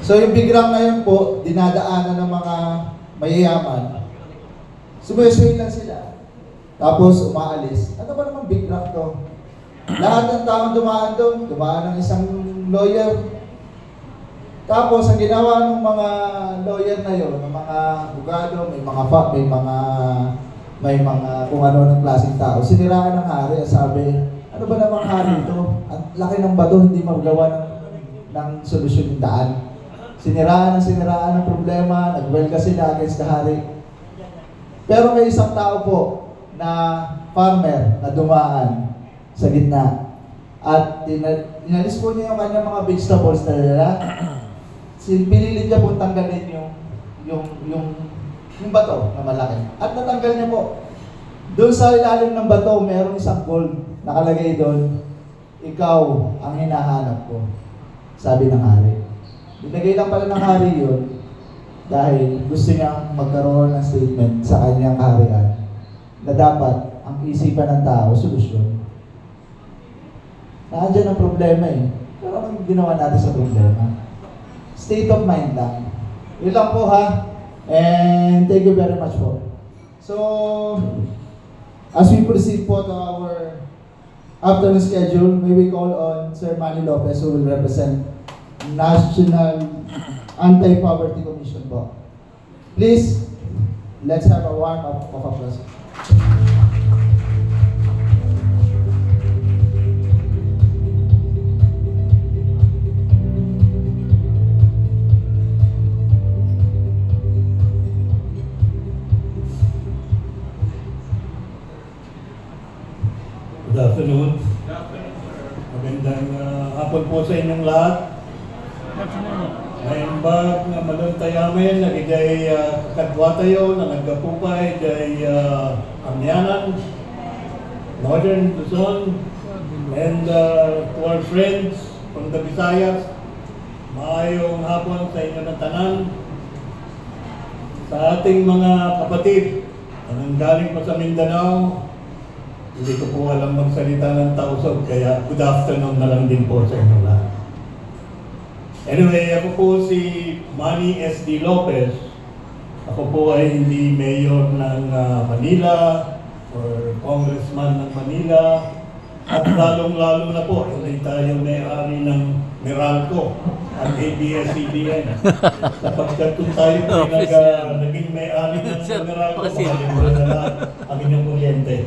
So yung big rock ngayon po, dinadaanan ng mga mayayaman. Sumisway lang sila. Tapos umaalis. Ano ba naman big rock to? Lahat ng taong dumaan doon, dumaan ng isang lawyer. Tapos ang ginawa ng mga lawyer na yon, ng mga abogado, may mga kung ano ng klaseng tao, siniraan ng hari. Sabi, ano ba namang hari ito? Ang laki ng bato, hindi magawa ng solusyon ng daan. Siniraan ng problema, nag-welga sila against the hari. Pero may isang tao po na farmer na dumaan sa gitna. At inalis po niya yung kanyang mga vegetables na nila. Pinilit niya po tanggalin yung bato na malaki. At natanggal niya po. Doon sa ilalim ng bato, mayroong isang gold. Nakalagay doon, ikaw ang hinahanap ko. Sabi ng hari. Binigay lang pala ng hari yun dahil gusto niya magkaroon ng statement sa kanyang kaharian na dapat ang isipan ng tao, solusyon. Nandiyan ang problema eh. Pero anong ginawa natin sa problema? State of mind lang. Yun lang po ha. And thank you very much po. So, as we proceed po to our afternoon schedule, may we call on Sir Manny Lopez who will represent National Anti-Poverty Commission po. Please, let's have a warm up of applause. Good afternoon. Magandang hapon po sa inyong lahat. Naimbag nga malong tayamin, nagigay kakadwa tayo, na nagkapupay, jay Amyanan, Northern Luzon, and to our friends from the Visayas, maayong hapon sa inyo ng tanan. Sa ating mga kapatid na nanggaling pa sa Mindanao, hindi ko po alam magsalita ng tausog, kaya good afternoon na lang din po sa inyo lahat. Anyway, ako po si Manny S.D. Lopez. Ako po ay hindi mayor ng Manila or congressman ng Manila. At lalong-lalo na po, hindi tayo may-ari ng Meralco at ABS-CBN. Sapagkat kung tayo po naging may-ari ng Meralco, makalimutan na lahat ang inyong kuryente.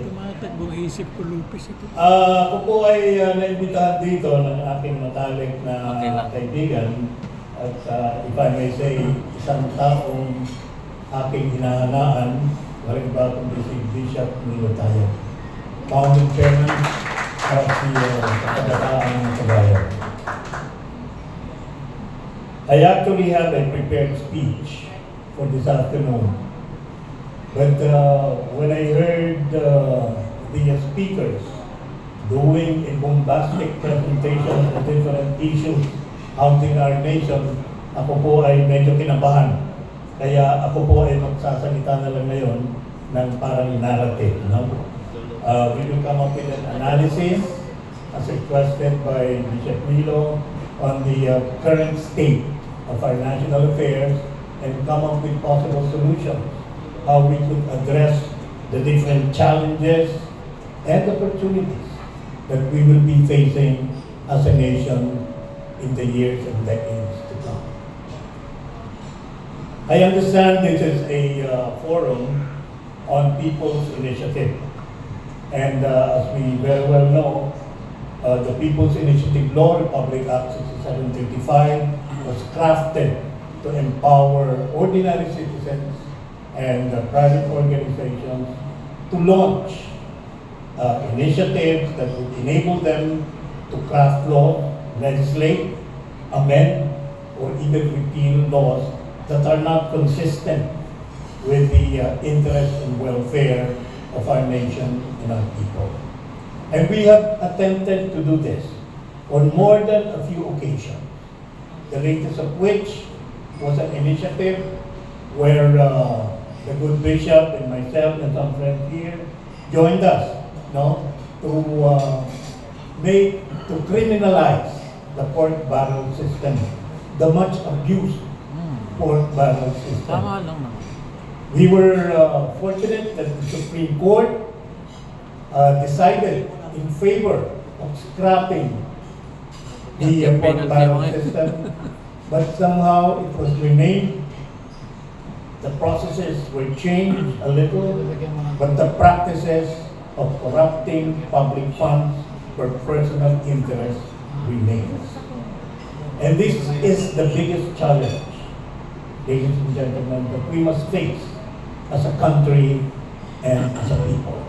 Isip ko lupis ito. Ako po ay naimbitahan dito ng aking matalik na kaibigan at if I may say, isang taong aking hinahanaan, walang iba kundi si Bishop Nilo Tayo, founding chairman of the Kabataan ng Kabayan. I actually have a prepared speech for this afternoon, but when I heard the speakers doing a bombastic presentation of different issues haunting our nation, ako po ay medyo kinabahan. Kaya ako po ay magsasalita na lang ngayon ng parang narrative. No? We will come up with an analysis as requested by Bishop Milo on the current state of our national affairs and come up with possible solutions, how we could address the different challenges and opportunities that we will be facing as a nation in the years and decades to come. I understand this is a forum on people's initiative. And as we very well know, the People's Initiative Law, Republic Act 6735, was crafted to empower ordinary citizens and private organizations to launch initiatives that would enable them to craft laws, legislate, amend, or even repeal laws that are not consistent with the interest and welfare of our nation and our people. And we have attempted to do this on more than a few occasions, the latest of which was an initiative where the good bishop and myself and some friends here joined us to criminalize the pork barrel system the much abused pork barrel system. Tama lang naman. We were fortunate that the Supreme Court decided in favor of scrapping the Yung pork penalty barrel mo eh. system, but somehow it was renamed. The processes were changed a little, but the practices of corrupting public funds for personal interest remains. And this is the biggest challenge, ladies and gentlemen, that we must face as a country and as a people.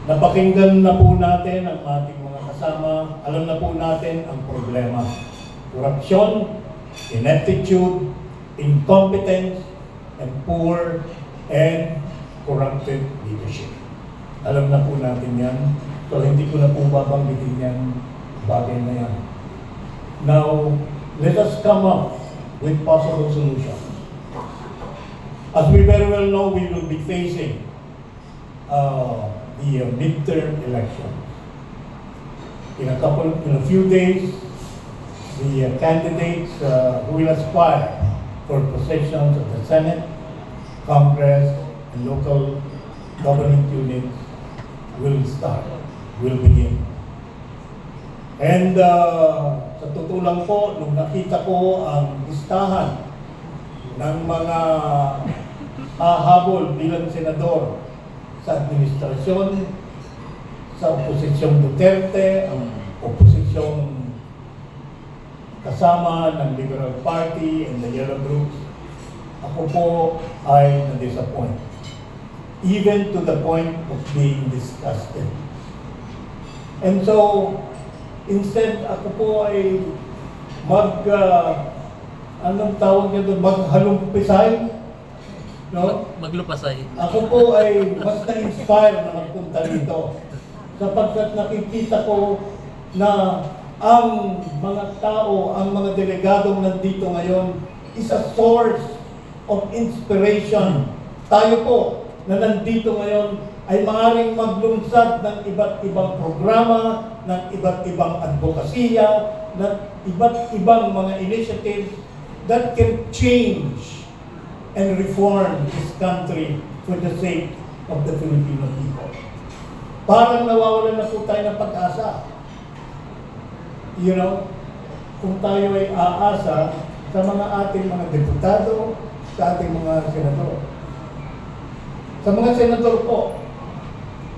Napakinggan na po natin ang ating mga kasama. Alam na po natin ang problema. Korupsyon, ineptitude, incompetence, and poor and corrupted leadership. Alam na po natin yan. So hindi ko na po babanggitin yan bagay na yan. Now, let us come up with possible solutions. As we very well know, we will be facing the midterm election. In a few days, the candidates who will aspire for positions of the Senate, Congress, and local government units will begin. And sa totoo lang po, nung nakita ko ang listahan ng mga hahabol bilang senador sa administrasyon, sa oposisyong Duterte, ang oposisyong kasama ng Liberal Party and the Yellow Groups, ako po ay na-disappoint. Even to the point of being disgusted. And so, instead ako po ay anong tawag niya doon, maghalumpisay, no? Maglupasay. Ako po ay mas na-inspire na magpunta dito sapagkat nakikita ko na ang mga tao, ang mga delegadong nandito ngayon is a source of inspiration. Tayo po na nandito ngayon ay maaaring maglunsad ng iba't ibang programa, ng iba't ibang advokasya, ng iba't ibang mga initiatives that can change and reform this country for the sake of the Filipino people. Parang nawawalan na po tayo ng pag-asa. You know, kung tayo ay aasa sa mga ating mga deputado, sa ating mga senador. Sa mga senador po,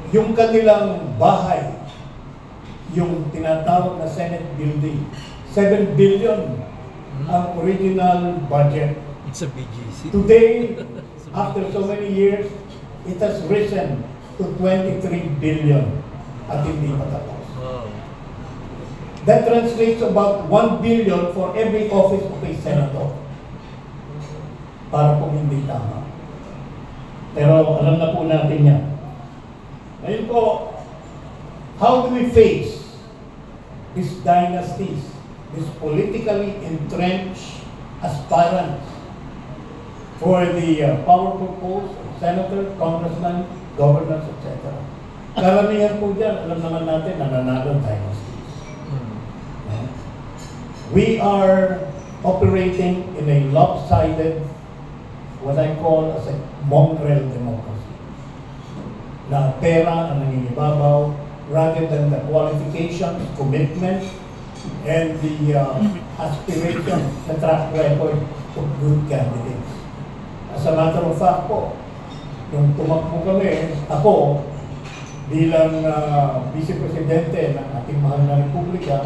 yung kanilang bahay, yung tinatawag na Senate building, 7 billion ang original budget. It's a BGC. Today, after so many years, it has risen to 23 billion at hindi pa tapos. Wow. That translates to about 1 billion for every office of a senator. Para po hindi tama. Pero alam na po natin yan. Ngayon po, how do we face these dynasties, these politically entrenched aspirants for the powerful posts of senator, congressman, governors, etc. Karamihan po dyan, alam naman natin, nananalo dynasties. We are operating in a lopsided, what I call as a mongrel democracy. Na pera ang nangingibabaw rather than the qualifications, commitment, and the aspiration, the track record of good candidates. As a matter of fact po, nung tumakbo kami, ako, bilang Vice Presidente ng ating mahal na Republika,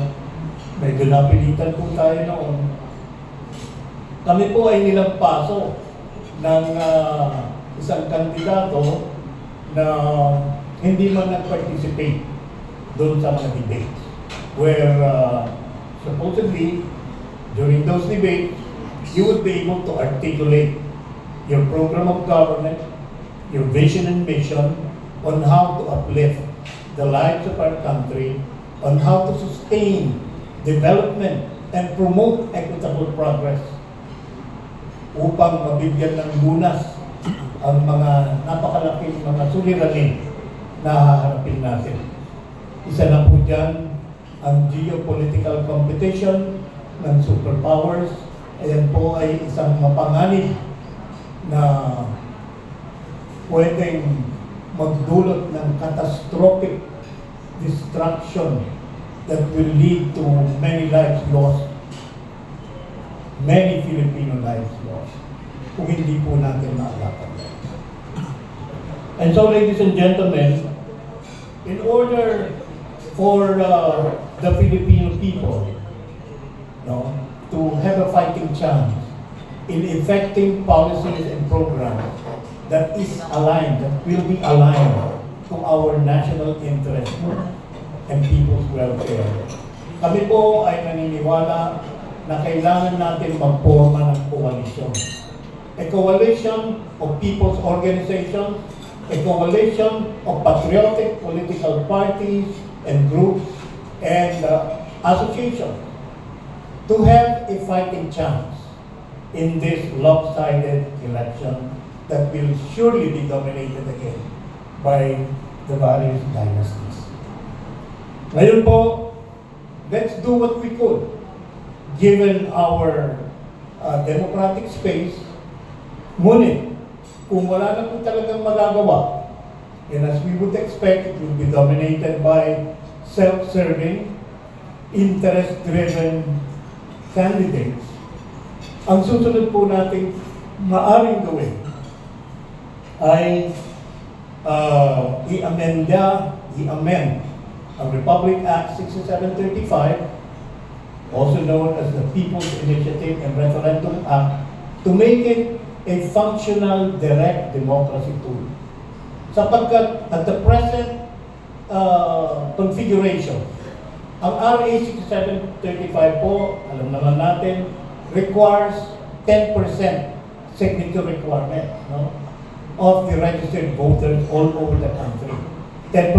medyo napilitan po tayo noon. Kami po ay nilampaso ng isang kandidato na hindi man nag-participate doon sa mga debates. Where supposedly, during those debates, you would be able to articulate your program of government, your vision and mission on how to uplift the lives of our country, on how to sustain development and promote equitable progress upang mabigyan ng lunas ang mga napakalaking mga suliranin na haharapin natin. Isa na po dyan ang geopolitical competition ng superpowers. Ayan po ay isang mapanganib na pwedeng magdulot ng catastrophic destruction that will lead to many lives lost, many Filipino lives lost, kung hindi po natin maalapan. And so, ladies and gentlemen, in order for the Filipino people, no, to have a fighting chance in effecting policies and programs that is aligned, that will be aligned to our national interest and people's welfare. Kami po ay naniniwala na kailangan natin magporma ng koalisyon. A coalition of people's organizations, a coalition of patriotic political parties and groups and associations to have a fighting chance in this lopsided election that will surely be dominated again by the various dynasties. Ngayon po, let's do what we could given our democratic space. Ngunit, kung wala na po talagang magagawa, and as we would expect, it will be dominated by self-serving, interest-driven candidates, ang susunod po natin maaring gawin ay i-amend ang Republic Act 6735, also known as the People's Initiative and Referendum Act, to make it a functional direct democracy tool. Sapagkat at the present configuration, ang RA 6735 po, alam naman natin, requires 10% signature requirement, no, of the registered voters all over the country. 10%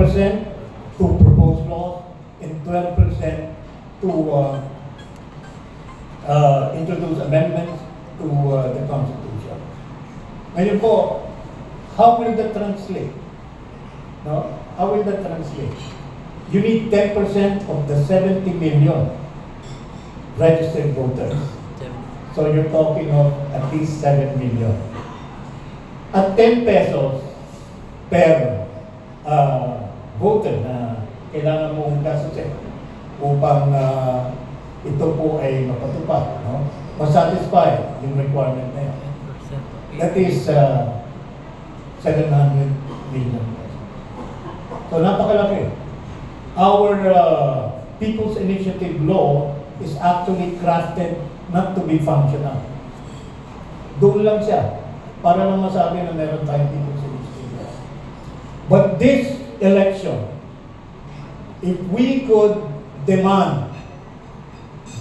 to propose laws and 12% to introduce amendments to the Constitution. Ngayon po, how will that translate? No? How will that translate? You need 10% of the 70 million registered voters. So you're talking of at least 7 million. At 10 pesos per voter na kailangan mong gasusin upang ito po ay mapatupad, no? Masatisfy yung requirement na yun. That is 700 million. So napakalaki. Our People's Initiative law is actually crafted not to be functional. Doon lang siya, para lang masabi na meron tayong People's Initiative law. But this election, if we could demand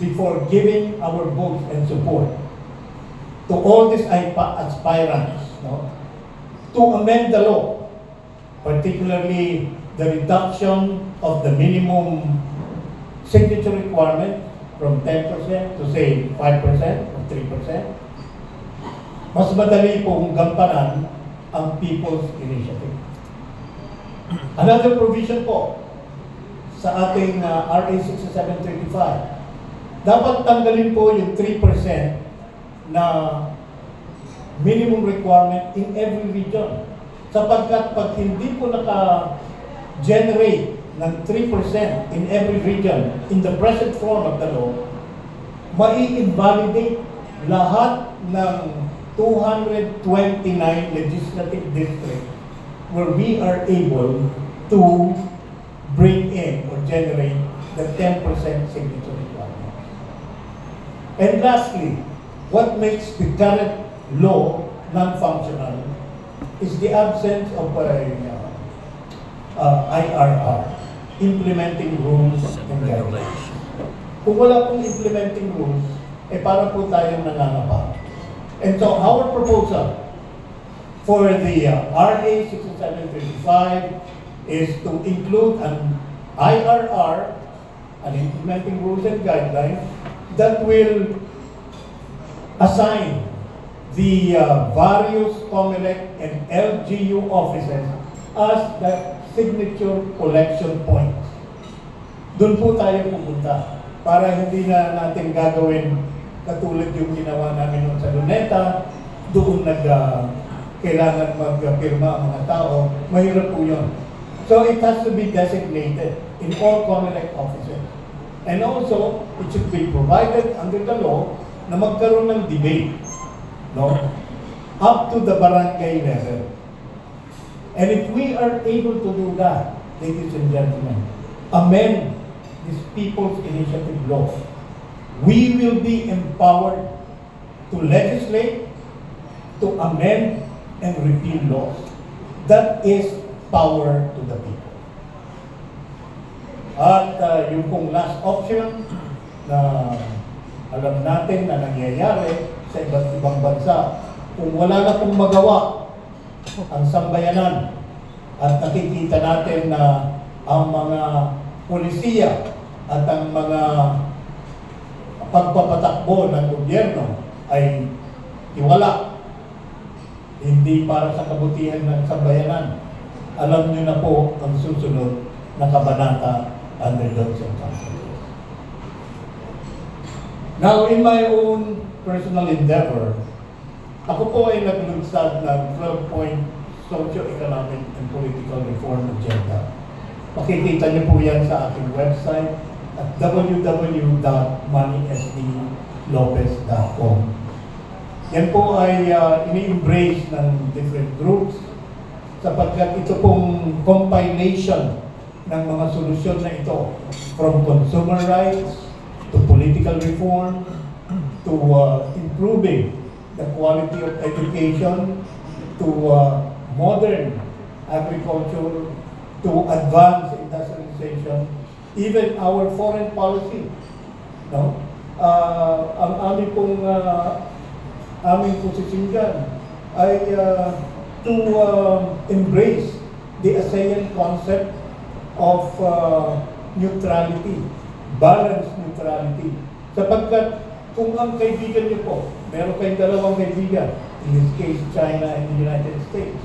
before giving our votes and support to all these aspirants, no, to amend the law, particularly the reduction of the minimum signature requirement from 10% to say 5% or 3%, mas madali pong gampanan ang People's Initiative. Another provision po sa ating RA 6735, dapat tanggalin po yung 3% na minimum requirement in every region. Sapagkat pag hindi po naka-generate ng 3% in every region in the present form of the law, mai-invalidate lahat ng 229 legislative districts where we are able to bring in or generate the 10% signature requirement. And lastly, what makes the current law non-functional is the absence of IRR, implementing rules and guidelines. Kung wala pong implementing rules, para po tayong nangangapa. And so our proposal for the RA 6735 is to include an IRR, an implementing rules and guidelines, that will assign the various COMELEC and LGU offices as the signature collection points. doon po tayo pupunta para hindi na natin gagawin katulad yung ginawa namin noon sa Luneta, doon kailangan magpirma ang mga tao. Mahirap po yun. So it has to be designated in all COMELEC offices. And also, it should be provided under the law na magkaroon ng debate, no? Up to the barangay level. And if we are able to do that, ladies and gentlemen, amend this People's Initiative law, we will be empowered to legislate, to amend, and repeal laws. That is power to the people. At yung pong last option na alam natin na nangyayari sa iba't ibang bansa, kung wala na pong magawa ang sambayanan at nakikita natin na ang mga polisiya at ang mga pagpapatakbo ng gobyerno ay iwala, hindi para sa kabutihan ng sambayanan, alam nyo na po ang susunod na kabanata under those circumstances. Now, in my own personal endeavor, ako po ay naglunsad ng 12-point socio-economic and political reform agenda. Makikita niyo po yan sa aking website at www.moneysdlopez.com. Yan po ay ini-embrace ng different groups sapagkat ito pong compilation ng mga solusyon na ito, from consumer rights to political reform to improving the quality of education to modern agriculture to advanced industrialization, even our foreign policy. No? Ang aming posisyon dyan ay to embrace the ASEAN concept of neutrality, balanced neutrality. Sapagkat kung ang kaibigan niyo po, meron kayong dalawang kaibigan, in this case China and the United States,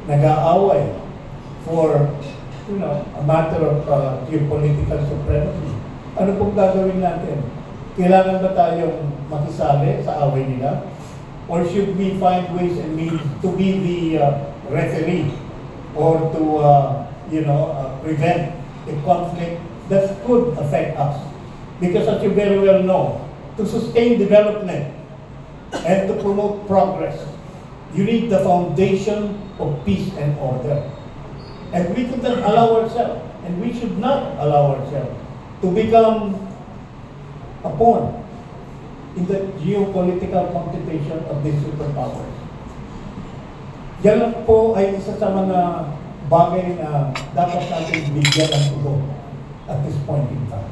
nag-aaway for a matter of geopolitical supremacy. Ano pong gagawin natin? Kailangan ba tayong makisali sa away nila? Or should we find ways and means to be the referee or to prevent a conflict that could affect us? Because as you very well know, to sustain development and to promote progress, you need the foundation of peace and order. And we could not allow ourselves, and we should not allow ourselves to become a pawn in the geopolitical competition of these superpowers. Yan lang po ay isa sa mga bagay na dapat natin bigyan ng tugon at this point in time.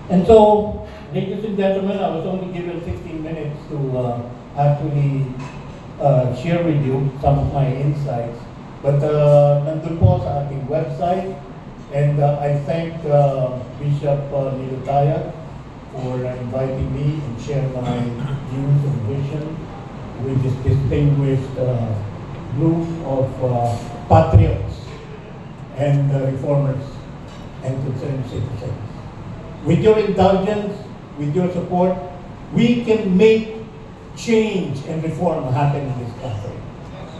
And so, ladies and gentlemen, I was only given 15 minutes to actually share with you some of my insights. But nandun po sa ating website, and I thank Bishop Nilutaya for inviting me and share my views and vision with this distinguished group of patriots and reformers and concerned citizens. With your indulgence, with your support, we can make change and reform happen in this country.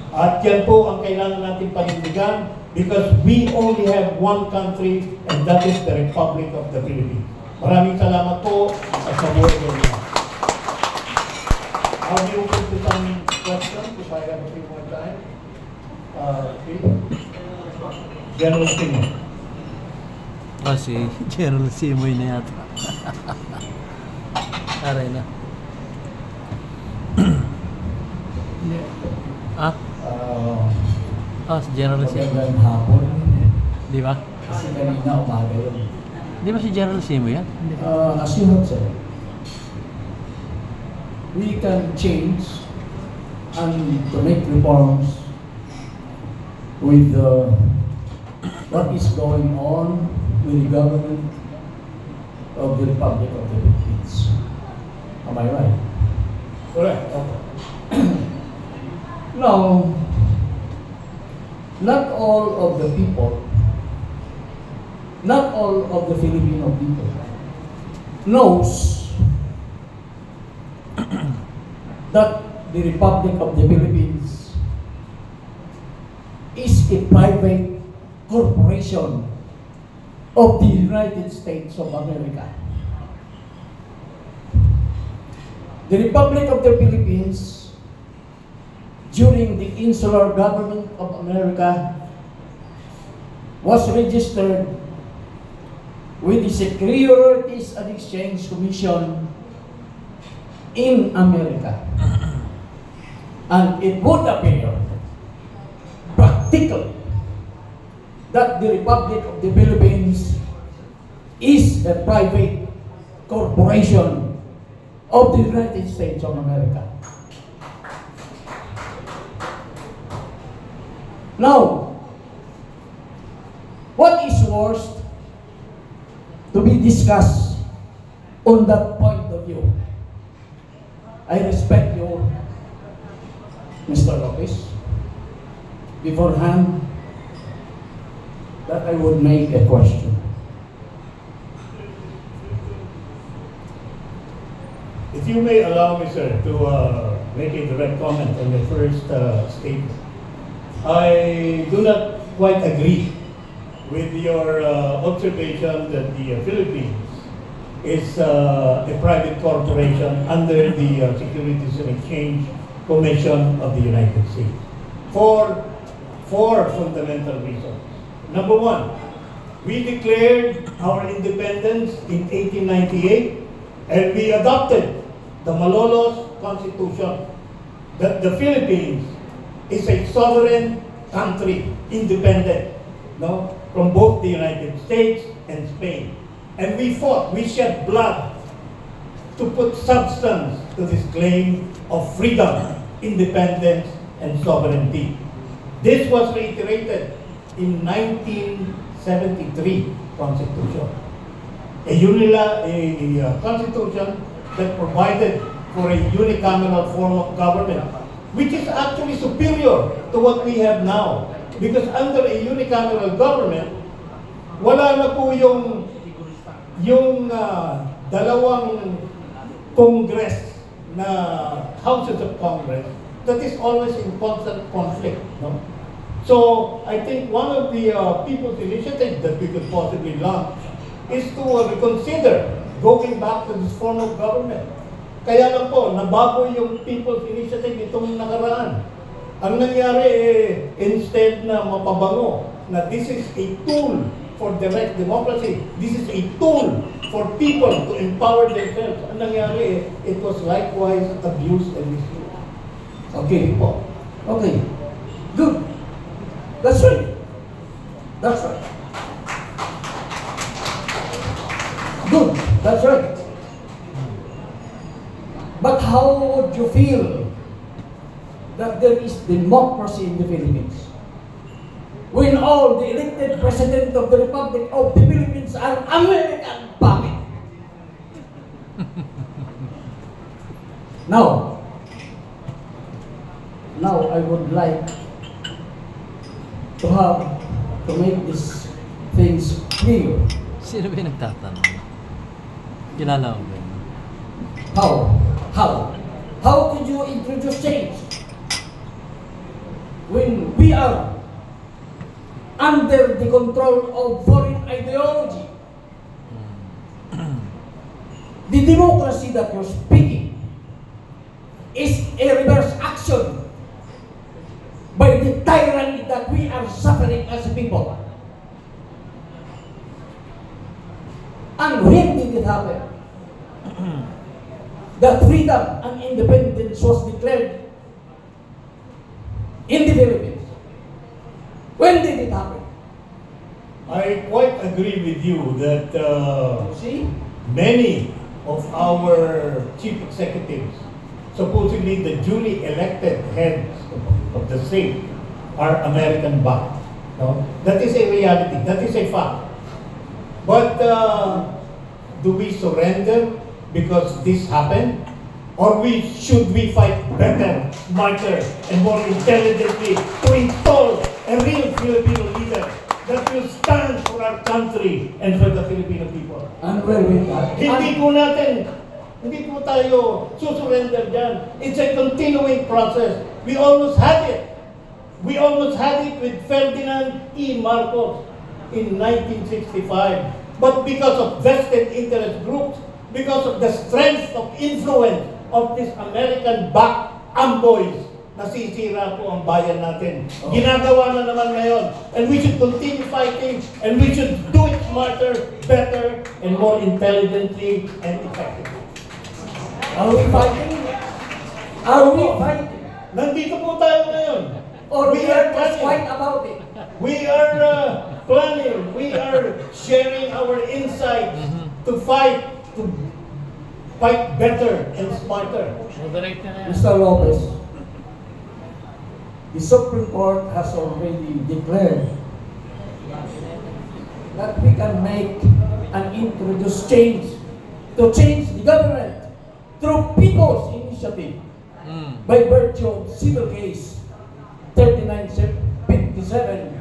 At yan po ang kailangan natin panindigan because we only have one country and that is the Republic of the Philippines. Maraming salamat po at mabuhay kayo. I'll be open to some questions if I have a few more time. General Simo. Si General Simoy na yata. Aray na. Si General Simoy. Magandang hapon. Di ba? Kasi kanina umaga yun. Di ba si General Simoy yan? As you have said, we can change and to make reforms with what is going on with the government of the Republic of the Philippines. Am I right? Correct. Okay. Now, not all of the people not all of the Filipino people knows that the Republic of the Philippines is a private corporation of the United States of America. The Republic of the Philippines, during the Insular Government of America, was registered with the Securities and Exchange Commission in America. And it would appear practically that the Republic of the Philippines is a private corporation of the United States of America. Now, what is worst to be discussed on that point of view? I respect you, Mr. Lopez. Beforehand, that I would make a question. If you may allow me, sir, to make a direct comment on the first statement. I do not quite agree with your observation that the Philippines is a private corporation under the Securities and Exchange Commission of the United States for four fundamental reasons. Number one, we declared our independence in 1898 and we adopted the Malolos Constitution that the Philippines is a sovereign country, independent, no, from both the United States and Spain. And we fought, we shed blood to put substance to this claim of freedom, independence, and sovereignty. This was reiterated in 1973 Constitution. A constitution that provided for a unicameral form of government, which is actually superior to what we have now. Because under a unicameral government, wala na po yung dalawang Congress na houses of Congress that is always in constant conflict. No? So I think one of the people's initiatives that we could possibly launch is to reconsider going back to this form of government. Kaya lang po, nabago yung people's initiative itong nakaraan. Ang nangyari, instead na mapabango, na this is a tool for direct democracy, this is a tool for people to empower themselves. Ang nangyari, it was likewise abused and misused. Okay po. Okay. Good. That's right. That's right. Good. That's right. But how would you feel that there is democracy in the Philippines when all the elected president of the Republic of the Philippines are American puppet? Now I would like to make these things clear. Sino ba yung nagtatanong? Kilala mo ba yun? How could you introduce change when we are under the control of foreign ideology? The democracy that you're speaking is a reverse action by the tyranny that we are suffering as a people. And when did it happen? That freedom and independence was declared in the Philippines. When did it happen? I quite agree with you that See? many of our chief executives, supposedly the duly elected heads of the state, are American backed. No? That is a reality. That is a fact. But do we surrender because this happened? Or should we fight better, smarter, and more intelligently to install a real Filipino leader that will stand for our country and for the Filipino people. And where we are. Hindi po tayo susurrender dyan. It's a continuing process. We almost had it. We almost had it with Ferdinand E. Marcos in 1965. But because of vested interest groups, because of the strength of influence of these American-backed amboys, nasisira po ang bayan natin. Ginagawa na naman ngayon. And we should continue fighting, and we should do it smarter, better, and more intelligently and effectively. Are we fighting? Are we fighting? Nandito po tayo ngayon. Or we are just planning. quiet about it? We are planning. We are sharing our insights to fight better and smarter. Mr. Lopez, the Supreme Court has already declared that we can make and introduce change to change the government through people's initiative by virtue of civil case 3957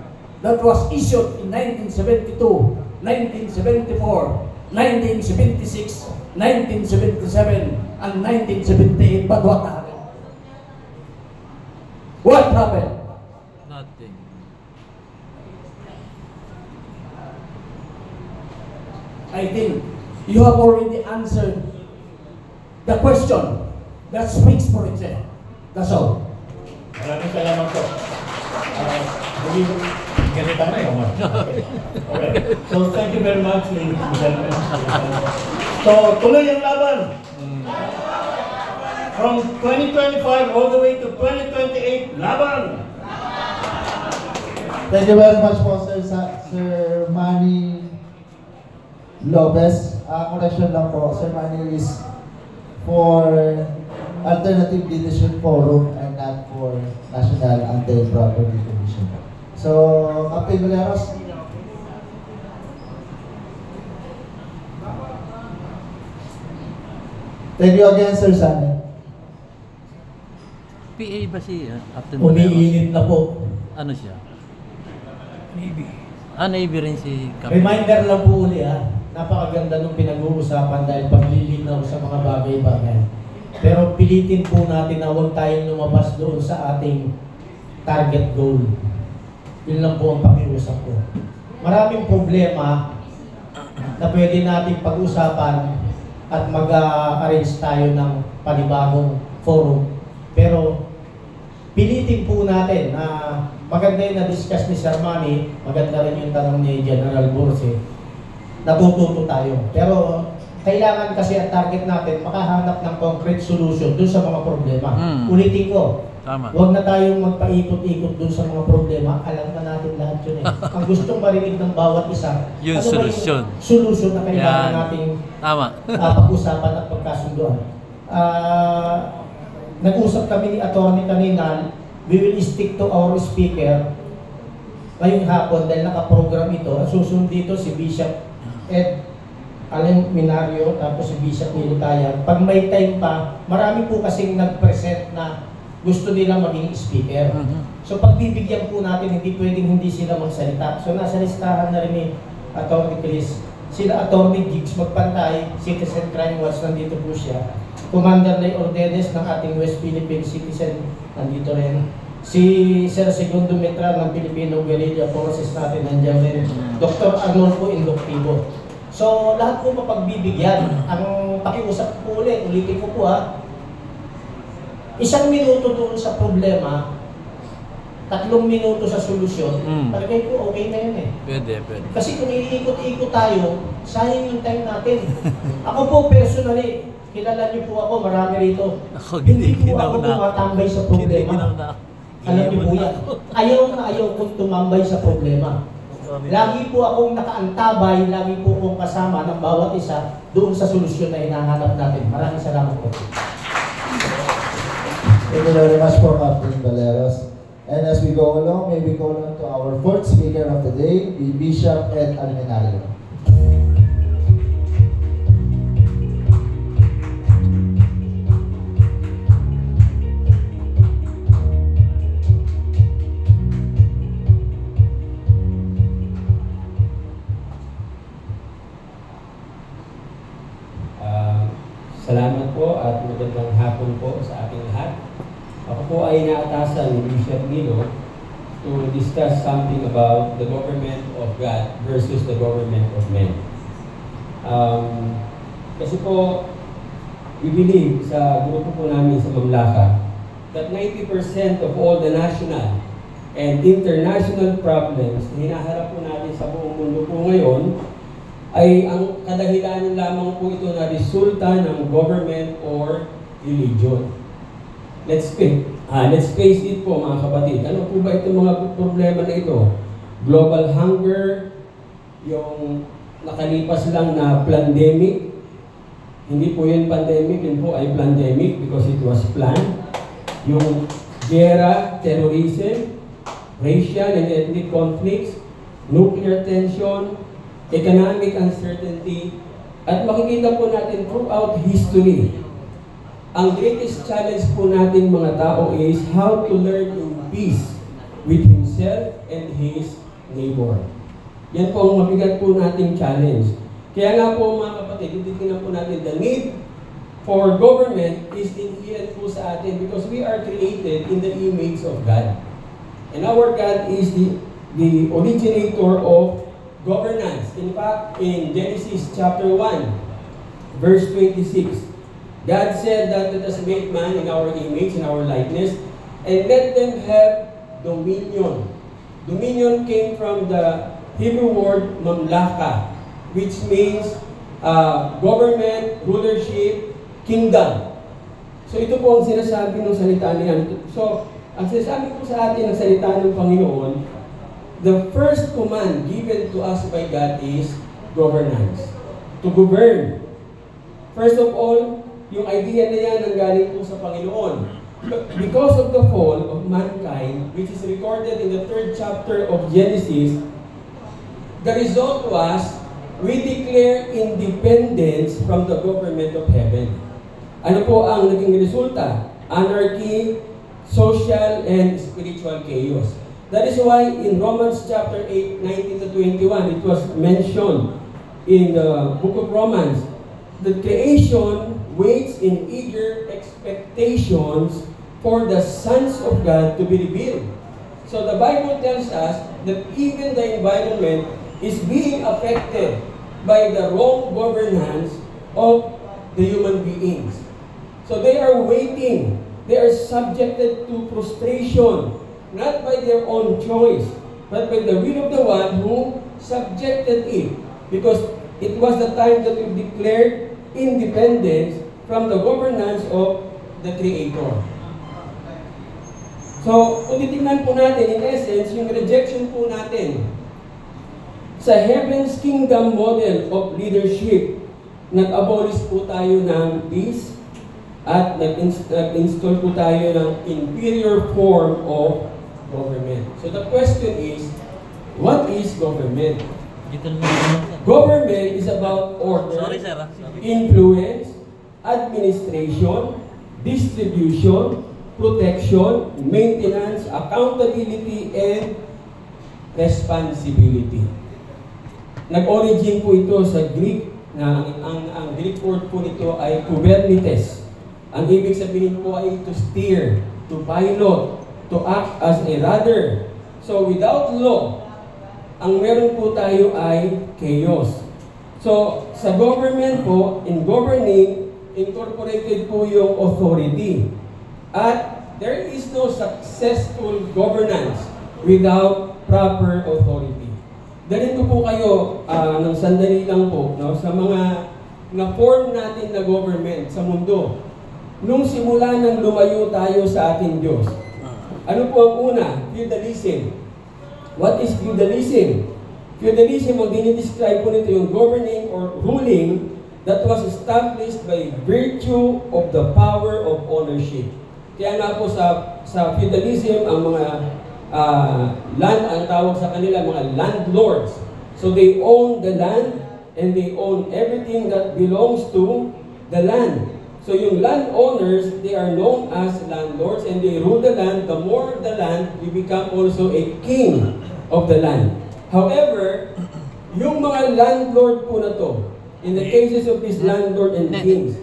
that was issued in 1972, 1974, 1976, 1977, and 1978. But what happened? What happened? Nothing. I think you have already answered the question that speaks for itself. That's all. Maraming salamat po. Ganito na yun. Okay. So, thank you very much, ladies and gentlemen. So, tuloy ang laban. From 2025 all the way to 2028, laban! Thank you very much po, Sir Manny Lopez. Correction lang po, Sir Manny is for Alternative Leadership Forum and not for National Anti-Property Commission. So, Captain Valeros. Thank you again, Sir Sani. PA ba si Captain Umiinit na po. Ano siya? Maybe. Navy rin si Captain. Reminder lang po uli ha. Napakaganda nung pinag-uusapan dahil paglilinaw sa mga bagay-bagay. Pero pilitin po natin na huwag tayong lumabas doon sa ating target goal. Yun lang po ang pakiusap ko. Maraming problema na pwede natin pag-usapan at mag-arrange tayo ng panibagong forum. Pero pilitin po natin na maganda yung na-discuss ni Sir Manny, maganda rin yung tanong ni General Borse, natututo tayo. Pero kailangan kasi ang target natin makahanap ng concrete solution dun sa mga problema. Ulitin ko, Tama. huwag na tayong magpaikot-ikot dun sa mga problema. Alam na natin lahat yun eh. Ang gustong marinig ng bawat isa, Yung ano solusyon. ba yung solusyon na kailangan Yan. nating Tama. pag-usapan at pagkasunduan. Nag-usap kami ni attorney kanina, we will stick to our speaker ngayong hapon dahil nakaprogram ito. Ang susunod dito si Bishop Ed Minario, tapos si Bishop Militayan. Pag may time pa, marami po kasing nag-present na gusto nila maging speaker. So pagbibigyan po natin, hindi pwedeng hindi sila magsalita. So nasa listahan na rin ni Attorney Chris. Sila Attorney Gigs magpantay, Citizen Crime Watch, nandito po siya. Commander Lay Ordenes ng ating West Philippine Citizen, nandito rin. Si Sir Segundo Metral ng Filipino Guerrilla Forces natin, nandiyan rin. Dr. Arnolfo Indoctivo. So, lahat po mapagbibigyan. Ang pakiusap po ulitin ko po ha, 1 minuto doon sa problema, 3 minuto sa solusyon, palagay ko okay na yun eh. Pwede. Kasi kung iikot-ikot tayo, sayang yung time natin. Ako po personally, kilala niyo po ako, marami rito. Hindi po ako tumatambay sa problema. Alam niyo po yan. Ayaw na ayaw kong tumambay sa problema. Lagi po akong nakaantabay, lagi po akong kasama ng bawat isa doon sa solusyon na hinahanap natin. Maraming salamat po. Thank you very much for Captain Valeros. And as we go along, may we call on to our fourth speaker of the day, the Bishop Ed Almenario. Salamat po at magandang hapon po sa ating lahat. Ako po ay naatasan ni Bishop Nilo to discuss something about the government of God versus the government of men. Kasi po, we believe sa grupo po namin sa Mamlaka that 90% of all the national and international problems na hinaharap po natin sa buong mundo po ngayon ay ang kadahilanan lamang po ito na resulta ng government or religion. Let's face it po mga kapatid. Ano po ba itong mga problema na ito? Global hunger, yung nakalipas lang na pandemic. Hindi po yun pandemic, yun po ay pandemic because it was planned. Yung gera, terrorism, racial and ethnic conflicts, nuclear tension, economic uncertainty, at makikita po natin throughout history. Ang greatest challenge po natin mga tao is how to learn in peace with himself and his neighbor. Yan po ang mabigat po nating challenge. Kaya nga po mga kapatid, titignan po natin the need for government is inherent po sa atin because we are created in the image of God. And our God is the originator of governance. In fact, in Genesis chapter 1, verse 26, God said that let us make man in our image, in our likeness, and let them have dominion. Dominion came from the Hebrew word mamlaka, which means government, rulership, kingdom. So ito po ang sinasabi ng salita niya. So, ang sinasabi po sa atin ng salita ng Panginoon, the first command given to us by God is governance. To govern. First of all, yung idea na yan ang galing po sa Panginoon. Because of the fall of mankind, which is recorded in the 3rd chapter of Genesis, the result was, we declare independence from the government of heaven. Ano po ang naging resulta? Anarchy, social, and spiritual chaos. That is why in Romans chapter 8, 19 to 21, it was mentioned in the book of Romans, the creation waits in eager expectations for the sons of God to be revealed. So the Bible tells us that even the environment is being affected by the wrong governance of the human beings. So they are waiting. They are subjected to frustration, not by their own choice, but by the will of the one who subjected it. Because it was the time that we declared independence from the governance of the Creator. So, kung titignan po natin, in essence, yung rejection po natin sa Heaven's Kingdom model of leadership, nag-abolish po tayo ng peace at nag-install po tayo ng inferior form of government. So the question is, what is government? Government is about order, influence, administration, distribution, protection, maintenance, accountability, and responsibility. Nag-origin po ito sa Greek, na ang Greek word po nito ay kubernetes. Ang ibig sabihin po ay to steer, to pilot, to act as a rudder. So without law, ang meron po tayo ay chaos. So sa government po, in governing, incorporated po yung authority. At there is no successful governance without proper authority. Dalhin ko po kayo ng sandali lang po sa mga na-form natin na government sa mundo. Nung simula nang lumayo tayo sa ating Diyos, ano po ang una? Feudalism. What is feudalism? Feudalism, ang dinidescribe po nito yung governing or ruling that was established by virtue of the power of ownership. Kaya nga po sa feudalism, ang mga land, ang tawag sa kanila, mga landlords. So they own the land and they own everything that belongs to the land. So yung landowners, they are known as landlords and they rule the land. The more the land, you become also a king of the land. However, yung mga landlord po na to, in the cases of these landlord and kings,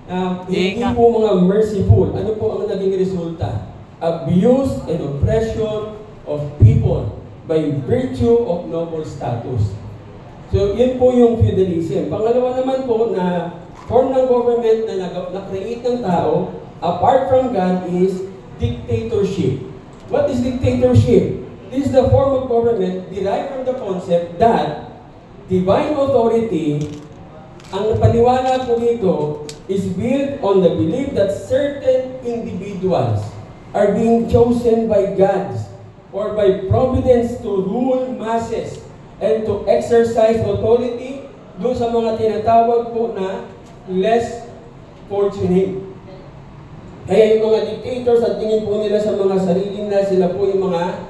hindi po mga merciful. Ano po ang naging resulta? Abuse and oppression of people by virtue of noble status. So, yun po yung feudalism. Pangalawa naman po na form ng government na na-create ng tao, apart from God, is dictatorship. What is dictatorship? This is the form of government derived from the concept that divine authority, ang paniwala po dito, is built on the belief that certain individuals are being chosen by God or by providence to rule masses and to exercise authority doon sa mga tinatawag po na less fortunate. Kaya yung mga dictators, at tingin po nila sa mga sarili nila, sila po yung mga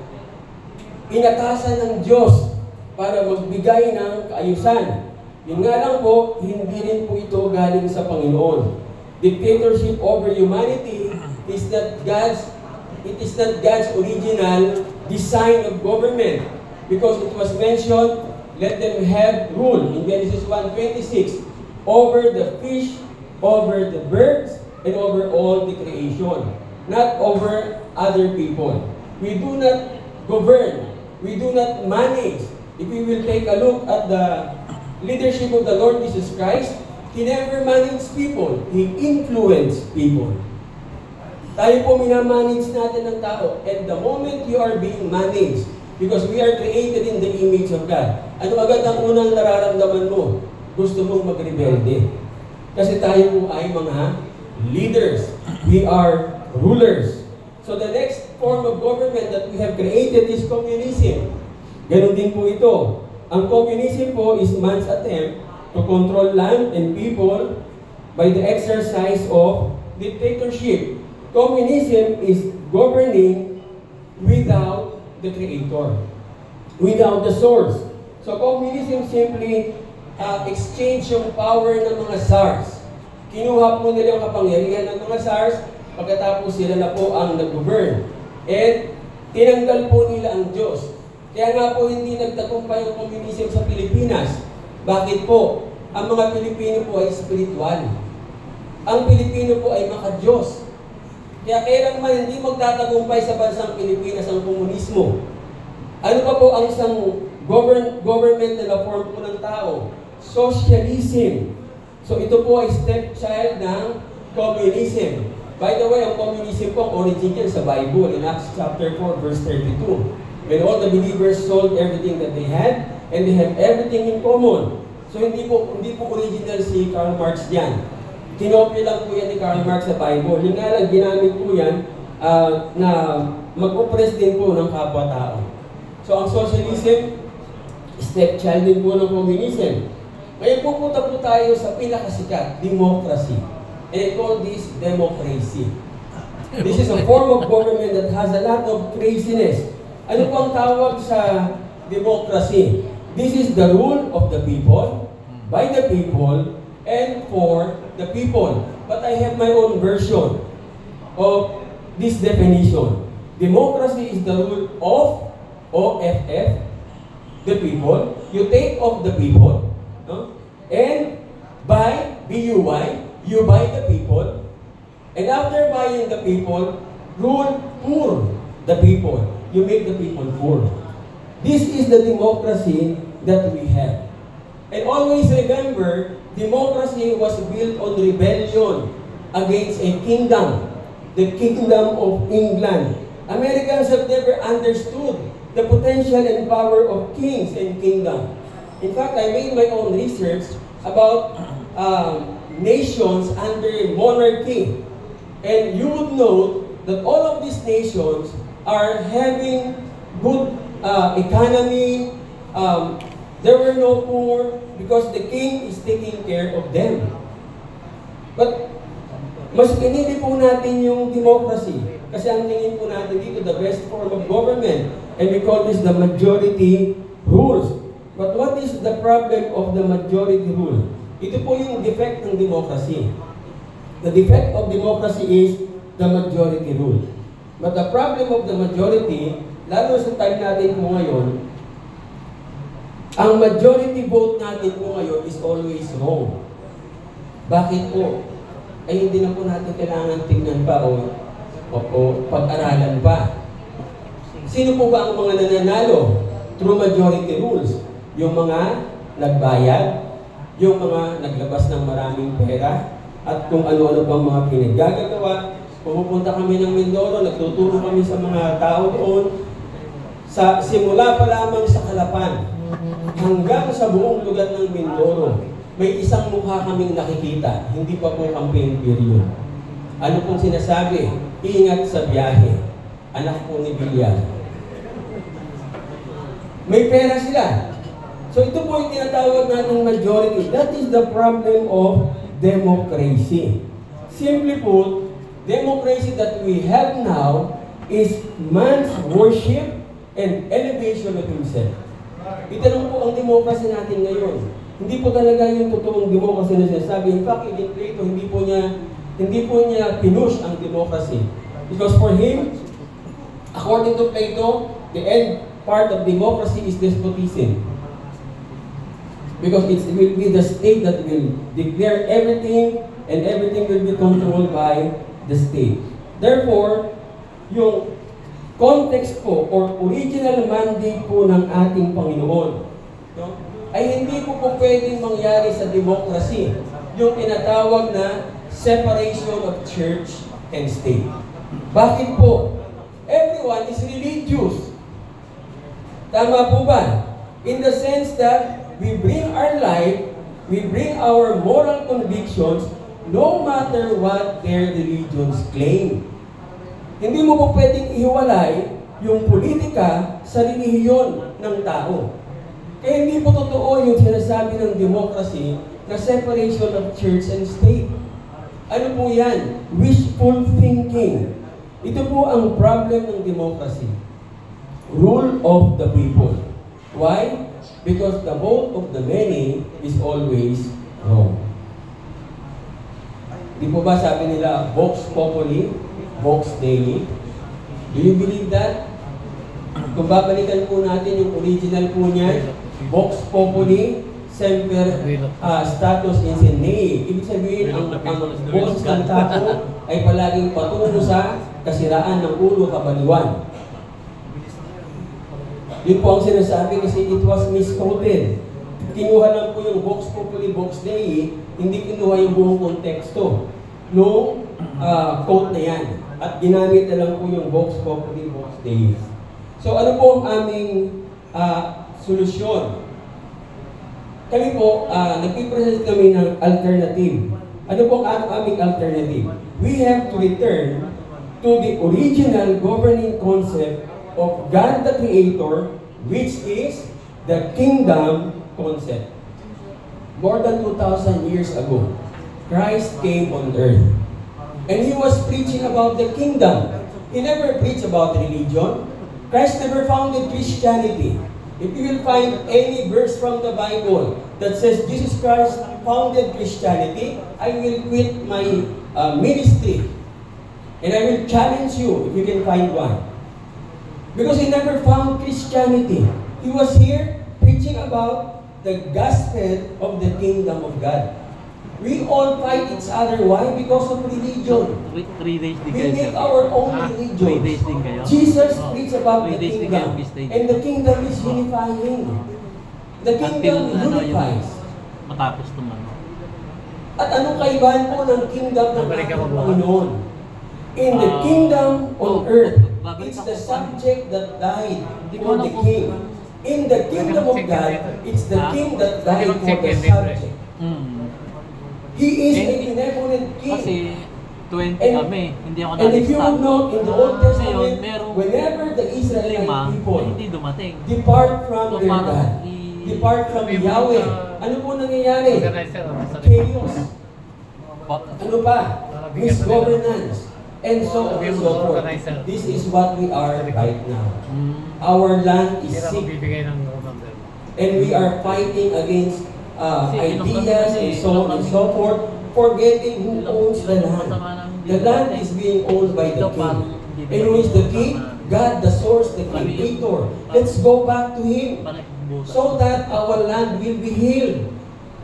inatasan ng Diyos para magbigay ng kaayusan. Yun nga lang po, hindi rin po ito galing sa Panginoon. Dictatorship over humanity is not God's original design of government. Because it was mentioned, let them have rule in Genesis 1:26 over the fish, over the birds, and over all the creation, not over other people. We do not govern. We do not manage. If we will take a look at the leadership of the Lord Jesus Christ, He never managed people. He influenced people. Tayo po minamanage natin ng tao. And the moment you are being managed, because we are created in the image of God, ano agad ang unang nararamdaman mo? Gusto mong magrebelde. Kasi tayo po ay mga leaders. We are rulers. So the next form of government that we have created is communism. Ganon din po ito. Ang communism po is man's attempt to control land and people by the exercise of dictatorship. Communism is governing without the creator, without the source. So communism simply exchange yung power ng mga SARS. Kinuha po nila yung kapangyarihan ng mga SARS, pagkatapos sila na po ang nag-govern. And tinanggal po nila ang Diyos. Kaya nga po hindi nagtagumpay yung communism sa Pilipinas. Bakit po? Ang mga Pilipino po ay spiritual. Ang Pilipino po ay maka-Diyos. Kaya kailanman hindi magtatagumpay sa bansang Pilipinas ang komunismo. Ano pa po ang isang government na na-form po ng tao? Socialism. So ito po ay stepchild ng communism. By the way, ang communism po, ang origin yan sa Bible in Acts chapter 4 verse 32. When all the believers sold everything that they had and they have everything in common. So hindi po original si Karl Marx diyan. Kinopya lang po yan ni Karl Marx sa Bible. Yung nga lang, ginamit po yan na mag-oppress din po ng kapwa-tao. So ang socialism, stepchild din po ng communism. Ngayon pupunta po tayo sa pinakasikat, democracy. And I call this democracy. This is a form of government that has a lot of craziness. Ano po ang tawag sa democracy? This is the rule of the people, by the people, and for the people. But I have my own version of this definition. Democracy is the rule of OFF, the people. You take of the people, no? And by BUY, you buy the people. And after buying the people, rule for the people. You make the people poor. This is the democracy that we have. And always remember, democracy was built on rebellion against a kingdom, the kingdom of England. Americans have never understood the potential and power of kings and kingdom. In fact, I made my own research about nations under monarchy. And you would note that all of these nations are having good economy. There were no poor because the king is taking care of them. But mas pinili po natin yung democracy kasi ang tingin po natin dito the best form of government, and we call this the majority rules. But what is the problem of the majority rule? Ito po yung defect ng democracy. The defect of democracy is the majority rule. But the problem of the majority, lalo sa time natin po ngayon, ang majority vote natin po ngayon is always wrong. Bakit po? ay hindi na po natin kailangan tingnan pa o pag-aralan pa. Sino po ba ang mga nananalo? Through majority rules. Yung mga nagbayad, yung mga naglabas ng maraming pera, at kung ano-ano pang mga pinaggagawa. Pumupunta kami ng Mindoro, nagtuturo kami sa mga tao doon. Sa simula pa lamang sa Kalapan, hanggang sa buong lugar ng Mindoro, may isang mukha kaming nakikita, hindi pa po campaign period. Ano pong sinasabi? Ingat sa biyahe. Anak po ni Bilyan. May pera sila. So ito po yung tinatawag natin majority. That is the problem of democracy. Simply put, democracy that we have now is man's worship and elevation of himself. Ito lang po ang democracy natin ngayon. Hindi po talaga yung totoong democracy na sinasabi. In fact, even Plato, hindi po niya pinush ang democracy. Because for him, according to Plato, the end part of democracy is despotism. Because it will be the state that will declare everything and everything will be controlled by the state. Therefore, yung context po or original mandate po ng ating Panginoon, no, ay hindi po pwedeng mangyari sa democracy, yung tinatawag na separation of church and state. Bakit po? Everyone is religious. Tama po ba? In the sense that we bring our life, we bring our moral convictions, no matter what their religions claim. Hindi mo po pwedeng ihiwalay yung politika sa relihiyon ng tao. Kaya hindi po totoo yung sinasabi ng democracy na separation of church and state. Ano po yan? Wishful thinking. Ito po ang problem ng democracy. Rule of the people. Why? Because the vote of the many is always wrong. Di po ba sabi nila, Vox Populi, Vox Dei? Do you believe that? Kung babalikan po natin yung original po niya, Vox Populi, Semper Status Insinei. Ibig sabihin, ang boss ng tao ay palaging patungo sa kasiraan ng ulo kabaliwan. Yun po ang sinasabi kasi it was misquoted. Kinuha lang po yung Vox Populi, Vox Dei, hindi kinuha yung buong konteksto nung quote na yan. At ginamit na lang po yung Vox Populi, Vox Dei. So ano po ang aming solusyon? Kami po, nagpipresent kami ng alternative. Ano po ang aming alternative? We have to return to the original governing concept of God the Creator, which is the kingdom concept. More than 2,000 years ago, Christ came on earth. And He was preaching about the kingdom. He never preached about religion. Christ never founded Christianity. If you will find any verse from the Bible that says Jesus Christ founded Christianity, I will quit my ministry. And I will challenge you if you can find one. Because He never found Christianity. He was here preaching about the gospel of the kingdom of God. We all fight each other. Why? Because of religion. 3 days din We kayo, make sir. our own 3 religion. days din kayo. Jesus preached about the 3 days din kingdom. kayo, mistake. And the kingdom is unifying. The kingdom unifies. Matapos naman. At anong kaibahan po ng kingdom ng ating Panginoon? In the kingdom on earth, it's the subject that died for the king. In the kingdom of God, it's the king that died for the subject. He is a benevolent king. Kasi 20 And- kami, hindi ako And if you na-stop. would note, in the Old Testament, Ngayon, merong whenever the Israelite 5, people hindi dumating. depart from So, their parang God, depart from Yahweh, ano po nangyayari? Chaos. Ano pa? Misgovernance. And so on and so forth. This is what we are right now. Our land is sick. And we are fighting against ideas and so on and so forth, forgetting who owns the land. The land is being owned by the king. And who is the king? God, the source, the creator. Let's go back to Him so that our land will be healed.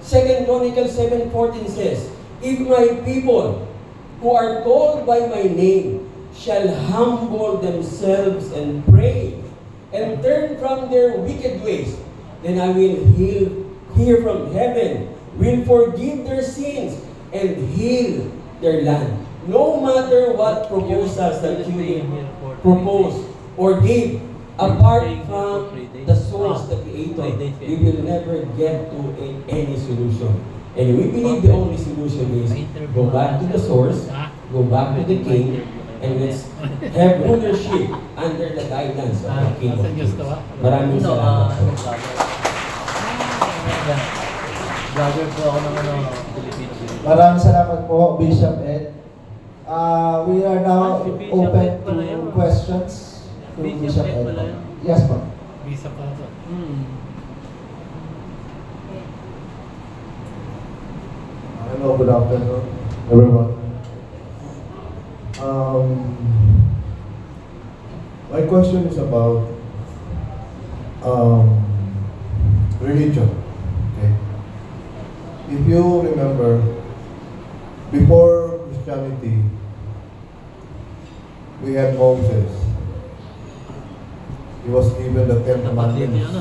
2 Chronicles 7:14 says, if my people who are called by my name shall humble themselves and pray and turn from their wicked ways, then I will hear from heaven, will forgive their sins, and heal their land. No matter what proposals that you propose or give, apart from the source, the Creator, we will never get to any solution. And we believe the only solution is go back to the source, go back to the King, and let's have rulership under the guidance of the King of Kings. Maraming salamat po. Vlogger po ako ng Philippines. Maraming salamat po, Bishop Ed. We are now open to questions to Bishop Ed. Yes, po. Visa pa ito. Hello, good afternoon, everyone. My question is about religion. Okay. If you remember, before Christianity, we had Moses. He was given the 10 Commandments.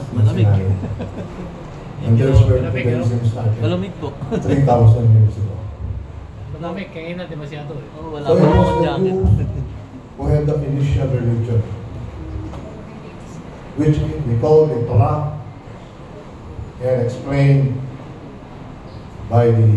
And there's where Judaism started. Malamig po. 3,000 years ago. Malamig, kaya na demasiado eh. Oh, wala So it pa was akong the jacket. Jews who had the initial religion, which we call the Torah, and explained by the